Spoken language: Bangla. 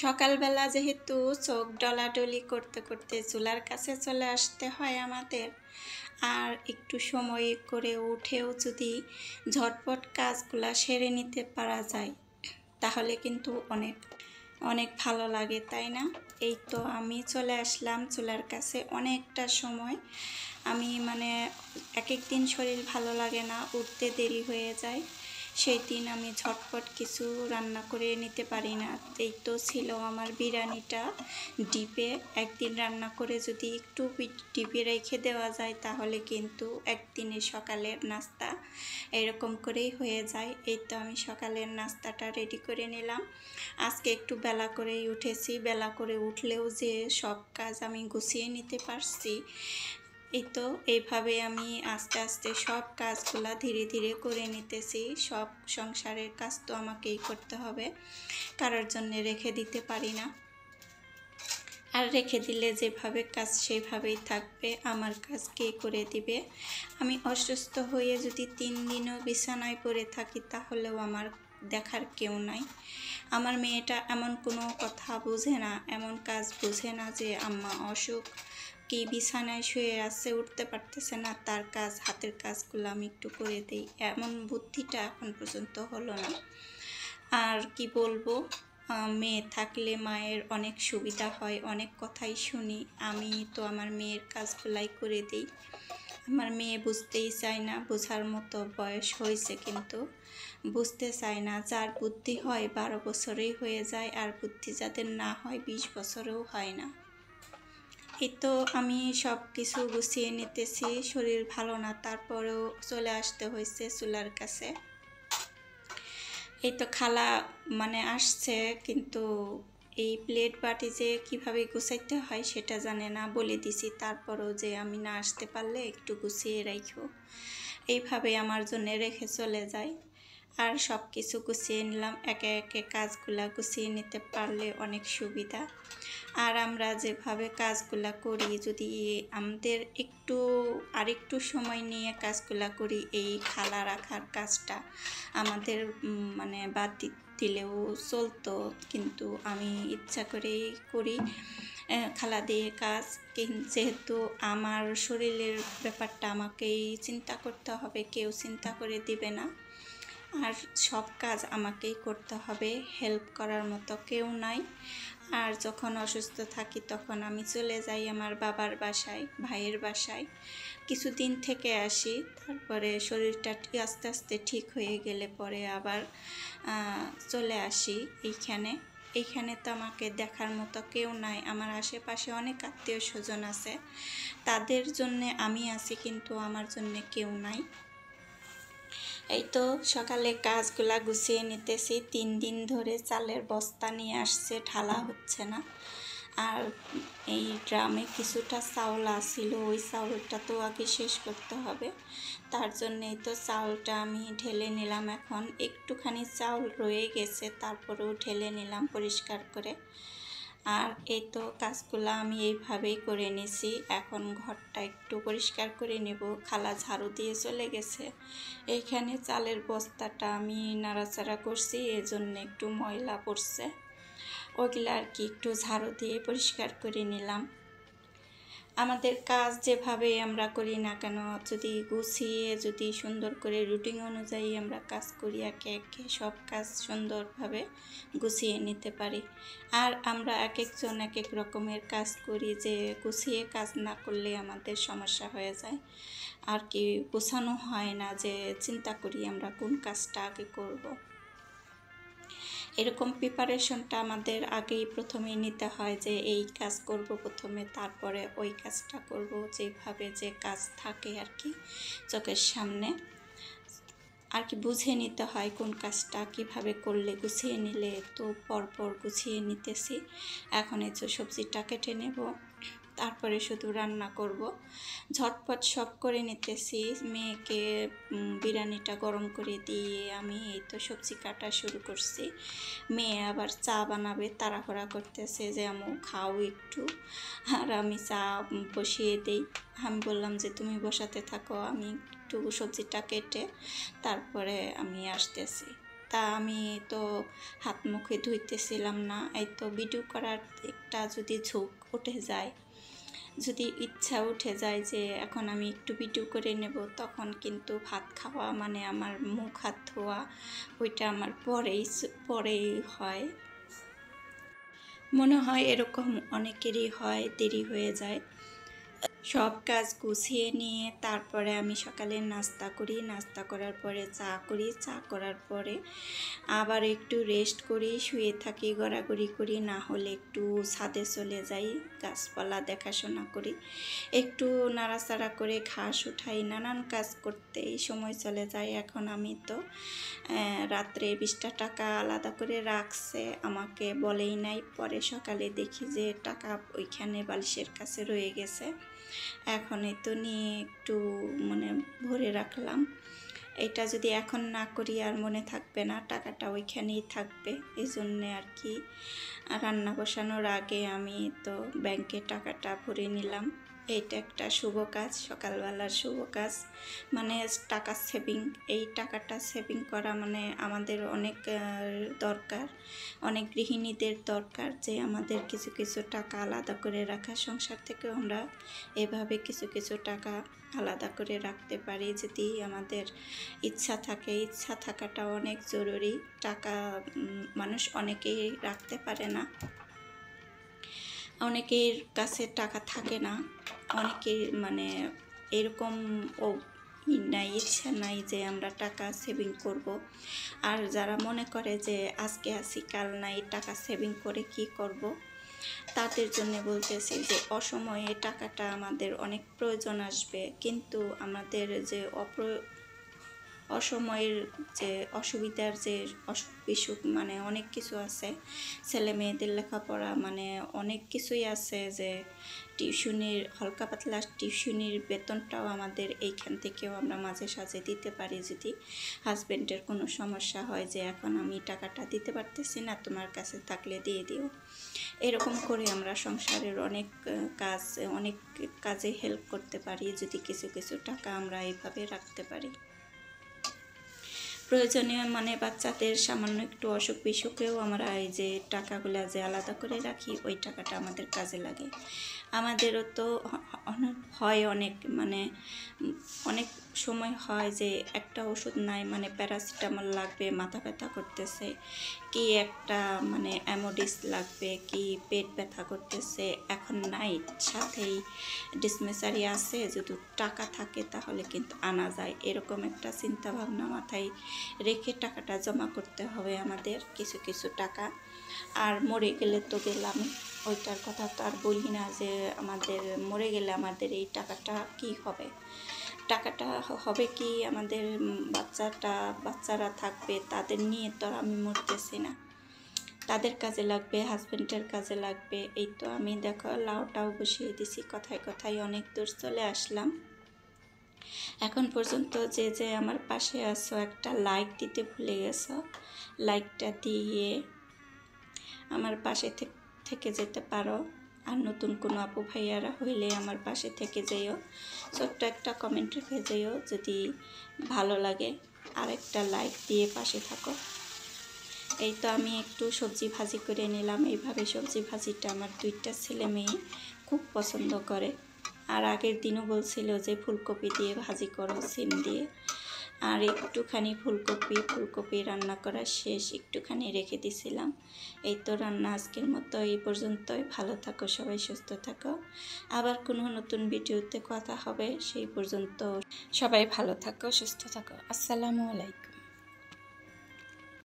সকালবেলা যেহেতু চোখ ডলাডলি করতে করতে চুলার কাছে চলে আসতে হয় আমাদের, আর একটু সময় করে উঠেও যদি ঝটপট কাজগুলা সেরে নিতে পারা যায় তাহলে কিন্তু অনেক অনেক ভালো লাগে, তাই না? এই তো আমি চলে আসলাম চুলার কাছে। অনেকটা সময় আমি এক এক দিন শরীর ভালো লাগে না, উঠতে দেরি হয়ে যায়, সেই দিন আমি ঝটপট কিছু রান্না করে নিতে পারি না। এই তো ছিল আমার বিরিয়ানিটা ডিপে। একদিন রান্না করে যদি একটু ডিপে রেখে দেওয়া যায় তাহলে কিন্তু একদিনের সকালের নাস্তা এরকম করেই হয়ে যায়। এই তো আমি সকালের নাস্তাটা রেডি করে নিলাম। আজকে একটু বেলা করেই উঠেছি, বেলা করে উঠলেও যে সব কাজ আমি গুছিয়ে নিতে পারছি। এই তো এইভাবে আমি আস্তে আস্তে সব কাজগুলা ধীরে ধীরে করে নিতেছি। সব সংসারের কাজ তো আমাকেই করতে হবে, কারোর জন্য রেখে দিতে পারি না। আর রেখে দিলে যেভাবে কাজ সেভাবেই থাকবে, আমার কাজ কে করে দিবে? আমি অসুস্থ হয়ে যদি 3 দিনও বিছানায় পড়ে থাকি তাহলেও আমার দেখার কেউ নাই। আমার মেয়েটা এমন কোনো কথা বোঝে না, এমন কাজ বোঝে না যে আম্মা অসুখ, কি বিছানায় শুয়ে আছে, উঠতে পারতেছে না, তার কাজ হাতের কাজগুলো আমি একটু করে দিই, এমন বুদ্ধিটা এখন পর্যন্ত হলো না। আর কি বলবো, মেয়ে থাকলে মায়ের অনেক সুবিধা হয়, অনেক কথাই শুনি। আমি তো আমার মেয়ের কাজগুলাই করে দিই। আমার মেয়ে বুঝতেই চায় না, বোঝার মতো বয়স হয়েছে কিন্তু বুঝতে চায় না। যার বুদ্ধি হয় 12 বছরেই হয়ে যায়, আর বুদ্ধি যাদের না হয় 20 বছরেও হয় না। এই তো আমি সব কিছু গুছিয়ে নিতেছি, শরীর ভালো না তারপরেও চলে আসতে হয়েছে চুলার কাছে। এই তো খালা আসছে, কিন্তু এই প্লেট বাটি যে কিভাবে গুছাইতে হয় সেটা জানে না। বলে দিছি তারপরও যে আমি না আসতে পারলে একটু গুছিয়ে রাখো, এইভাবে আমার জন্য রেখে চলে যায়। আর সব কিছু গুছিয়ে নিলাম, একে একে কাজগুলা গুছিয়ে নিতে পারলে অনেক সুবিধা। আর আমরা যেভাবে কাজগুলা করি, যদি আমাদের আরেকটু সময় নিয়ে কাজগুলা করি, এই খালা রাখার কাজটা আমাদের বাদ দিলেও চলতো, কিন্তু আমি ইচ্ছা করেই করি খালা দিয়ে কাজ। যেহেতু আমার শরীরের ব্যাপারটা আমাকেই চিন্তা করতে হবে, কেউ চিন্তা করে দিবে না। আর সব কাজ আমাকেই করতে হবে, হেল্প করার মতো কেউ নাই। আর যখন অসুস্থ থাকি তখন আমি চলে যাই আমার বাবার বাসায়, ভাইয়ের বাসায়, কিছুদিন থেকে আসি। তারপরে শরীরটা আস্তে আস্তে ঠিক হয়ে গেলে পরে আবার চলে আসি এইখানে তো আমাকে দেখার মতো কেউ নাই। আমার আশেপাশে অনেক আত্মীয় স্বজন আছে, তাদের জন্যে আমি আছি, কিন্তু আমার জন্যে কেউ নাই। এই তো সকালে কাজগুলা গুছিয়ে নিতেছি। 3 দিন ধরে চালের বস্তা নিয়ে আসছে, ঢালা হচ্ছে না। আর এই ড্রামে কিছুটা চাউল আসছিল, ওই চাউলটা তো আগে শেষ করতে হবে, তার জন্যেই তো চাউলটা আমি ঢেলে নিলাম। এখন একটুখানি চাউল রয়ে গেছে, তারপরেও ঢেলে নিলাম পরিষ্কার করে। আর এই তো কাজগুলো আমি এইভাবেই করে নিছি। এখন ঘরটা একটু পরিষ্কার করে নেব। খালা ঝাড়ু দিয়ে চলে গেছে। এইখানে চালের বস্তাটা আমি নাড়াচাড়া করছি, এজন্য একটু ময়লা পড়ছে, ওগুলা আর কি একটু ঝাড়ু দিয়ে পরিষ্কার করে নিলাম। আমাদের কাজ যেভাবে আমরা করি না কেন, যদি গুছিয়ে যদি সুন্দর করে রুটিন অনুযায়ী আমরা কাজ করি, একে একে সব কাজ সুন্দরভাবে গুছিয়ে নিতে পারি। আর আমরা এক একজন এক এক রকমের কাজ করি, যে গুছিয়ে কাজ না করলে আমাদের সমস্যা হয়ে যায়, আর কি গোছানো হয় না, যে চিন্তা করি আমরা কোন কাজটা আগে করব। এরকম প্রিপারেশনটা আমাদের আগেই প্রথমেই নিতে হয়, যে এই কাজ করব প্রথমে, তারপরে ওই কাজটা করব, যেভাবে যে কাজ থাকে আর কি চোখের সামনে, আর কি বুঝে নিতে হয় কোন কাজটা কিভাবে করলে গুছিয়ে নিলে। তো পরপর গুছিয়ে নিতেছি। এখন এই যে সবজিটা কেটে নেব, তারপরে শুধু রান্না করব। ঝটপট সব করে নিতেছি। মেয়েকে বিরিয়ানিটা গরম করে দিয়ে আমি এই তো সবজি কাটা শুরু করছি। মেয়ে আবার চা বানাবে, তাড়াহুড়া করতেছে যে আম্মু খাও একটু, আর আমি চা বসিয়ে দিই। আমি বললাম যে তুমি বসাতে থাকো, আমি একটু সবজিটা কেটে তারপরে আমি আসতেছি। তা আমি তো হাত মুখে ধুইতেছিলাম না। এই তো ভিডিও করার একটা যদি ঝোঁক উঠে যায়, যদি ইচ্ছা উঠে যায় যে এখন আমি একটু ভিডিও করে নেব, তখন কিন্তু ভাত খাওয়া মানে আমার মুখ হাত ধোয়া ওইটা আমার পরেই হয়। মনে হয় এরকম অনেকেরই হয়, দেরি হয়ে যায়। সব কাজ গুছিয়ে নিয়ে তারপরে আমি সকালে নাস্তা করি, নাস্তা করার পরে চা করি, চা করার পরে আবার একটু রেস্ট করি, শুয়ে থাকি, গড়াগড়ি করি, না হলে একটু ছাদে চলে যাই, গাছপালা দেখাশোনা করি, একটু নাড়াচাড়া করে ঘাস উঠাই, নানান কাজ করতেই সময় চলে যায়। এখন আমি তো রাত্রে 20টা টাকা আলাদা করে রাখছে, আমাকে বলেই নাই, পরে সকালে দেখি যে টাকা ওইখানে বালিশের কাছে রয়ে গেছে। এখন এই তো নিয়ে একটু মানে ভরে রাখলাম। এটা যদি এখন না করি আর মনে থাকবে না, টাকাটা ওইখানেই থাকবে। এই জন্যে আর কি রান্না বসানোর আগে আমি তো ব্যাংকে টাকাটা ভরে নিলাম। এইটা একটা শুভ কাজ, সকালবেলার শুভ কাজ, মানে টাকা সেভিং। এই টাকাটা সেভিং করা মানে আমাদের অনেক দরকার, অনেক গৃহিণীদের দরকার যে আমাদের কিছু কিছু টাকা আলাদা করে রাখা। সংসার থেকেও আমরা এভাবে কিছু কিছু টাকা আলাদা করে রাখতে পারি যদি আমাদের ইচ্ছা থাকে। ইচ্ছা থাকাটা অনেক জরুরি। টাকা মানুষ অনেকেই রাখতে পারে না, অনেকের কাছে টাকা থাকে না, অনেকের মানে এরকম নাই, ইচ্ছা নাই যে আমরা টাকা সেভিং করব। আর যারা মনে করে যে আজকে আসি কাল নাই, টাকা সেভিং করে কি করব, তাদের জন্য বলতেছি যে অসময়ে টাকাটা আমাদের অনেক প্রয়োজন আসবে, কিন্তু আমাদের যে অসময়ের যে অসুবিধার যে অসুখ বিসুখ মানে অনেক কিছু আছে, ছেলে মেয়েদের লেখাপড়া মানে অনেক কিছুই আছে, যে টিউশনির হালকা পাতলা টিউশনির বেতনটাও আমাদের এইখান থেকেও আমরা মাঝে সাঝে দিতে পারি, যদি হাজব্যান্ডের কোনো সমস্যা হয় যে এখন আমি টাকাটা দিতে পারতেছি না, তোমার কাছে থাকলে দিয়ে দিও। এরকম করে আমরা সংসারের অনেক কাজে হেল্প করতে পারি যদি কিছু কিছু টাকা আমরা এইভাবে রাখতে পারি। প্রয়োজনীয় মানে বাচ্চাদের সামান্য একটু অসুখ বিসুখেও আমরা এই যে টাকাগুলো যে আলাদা করে রাখি, ওই টাকাটা আমাদের কাজে লাগে। আমাদেরও তো হয় অনেক মানে অনেক সময় হয় যে একটা ওষুধ নাই, মানে প্যারাসিটামল লাগবে, মাথা ব্যথা করতেছে, কি একটা মানে অ্যামোডিস লাগবে, কি পেট ব্যথা করতেছে, এখন নাই, সাথেই ডিসপেন্সারি আছে, যদি টাকা থাকে তাহলে কিন্তু আনা যায়। এরকম একটা চিন্তা ভাবনা মাথায় রেখে টাকাটা জমা করতে হবে আমাদের, কিছু কিছু টাকা। আর মরে গেলে তো গেলাম, ওইটার কথা তো আর বলি না, যে আমাদের মরে গেলে আমাদের এই টাকাটা কি হবে, টাকাটা হবে কি আমাদের বাচ্চারা থাকবে, তাদের নিয়ে তো আমি মরতেছি না, তাদের কাজে লাগবে, হাজব্যান্ডের কাজে লাগবে। এই তো আমি দেখো লাউটাও বসিয়ে দিছি, কথায় কথায় অনেক দূর চলে আসলাম। এখন পর্যন্ত যে যে আমার পাশে আছো একটা লাইক দিতে ভুলে গেছো, লাইকটা দিয়ে আমার পাশে থেকে যেতে পারো। আর নতুন কোনো আপু ভাইয়ারা হইলে আমার পাশে থেকে যেও, ছোট্ট একটা কমেন্ট রেখে যেও যদি ভালো লাগে, আর একটা লাইক দিয়ে পাশে থাকো। এই তো আমি একটু সবজি ভাজি করে নিলাম। এইভাবে সবজি ভাজিটা আমার 2টা ছেলে মেয়ে খুব পছন্দ করে। আর আগের দিনও বলছিল যে ফুলকপি দিয়ে ভাজি করো, সিম দিয়ে। আর একটুখানি ফুলকপি রান্না করা শেষ, একটুখানি রেখে দিছিলাম। এই তো রান্না আজকের মতো এই পর্যন্তই। ভালো থাকো সবাই, সুস্থ থাকো। আবার কোনো নতুন ভিডিওতে কথা হবে, সেই পর্যন্ত সবাই ভালো থাকো, সুস্থ থাকো। আসসালামু আলাইকুম।